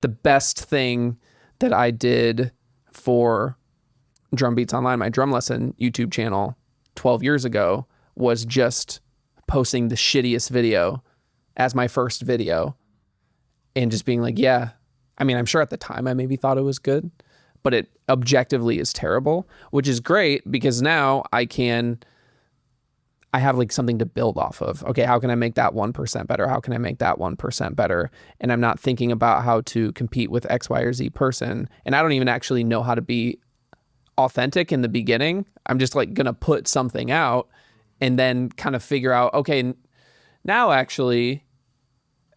the best thing that I did for Drum Beats Online, my drum lesson YouTube channel 12 years ago, was just posting the shittiest video as my first video and just being like, yeah, I mean, I'm sure at the time I maybe thought it was good, but it objectively is terrible, which is great because now I have like something to build off of. Okay, how can I make that 1% better? How can I make that 1% better? And I'm not thinking about how to compete with X, Y, or Z person. And I don't even actually know how to be authentic in the beginning. I'm just like gonna put something out and then kind of figure out, okay, now actually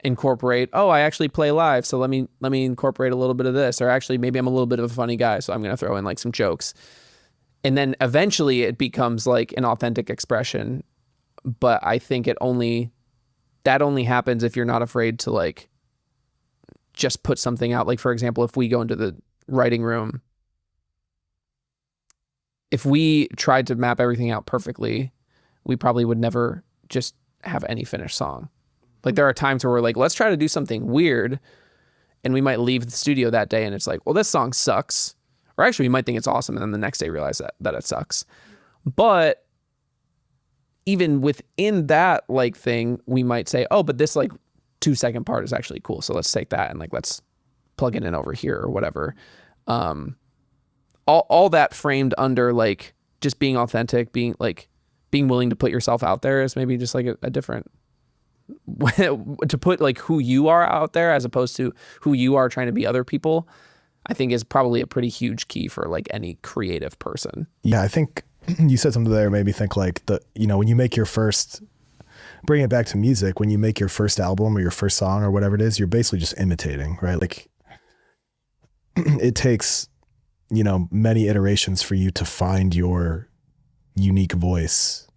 incorporate, oh, I actually play live, so let me incorporate a little bit of this, or actually maybe I'm a little bit of a funny guy, so I'm gonna throw in like some jokes. And then eventually it becomes like an authentic expression. But I think that only happens if you're not afraid to like just put something out. Like, for example, if we go into the writing room, if we tried to map everything out perfectly, we probably would never just have any finished song. Like, there are times where we're like, let's try to do something weird. And we might leave the studio that day and it's like, well, this song sucks. Or actually, we might think it's awesome, and then the next day realize that it sucks. But even within that like thing, we might say, oh, but this like 2-second part is actually cool, so let's take that and like let's plug it in over here or whatever. All that framed under like just being authentic, being willing to put yourself out there is maybe just like a different to put like who you are out there as opposed to who you are trying to be other people. I think is probably a pretty huge key for like any creative person. Yeah, I think you said something there made me think like when you make your first, bring it back to music, when you make your first album or your first song or whatever it is, you're basically just imitating, right? Like it takes, many iterations for you to find your unique voice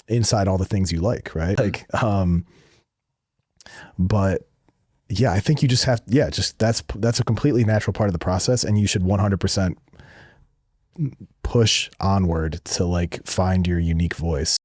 inside all the things you like, right? Like, but yeah, I think you just have, that's a completely natural part of the process, and you should 100% push onward to like find your unique voice.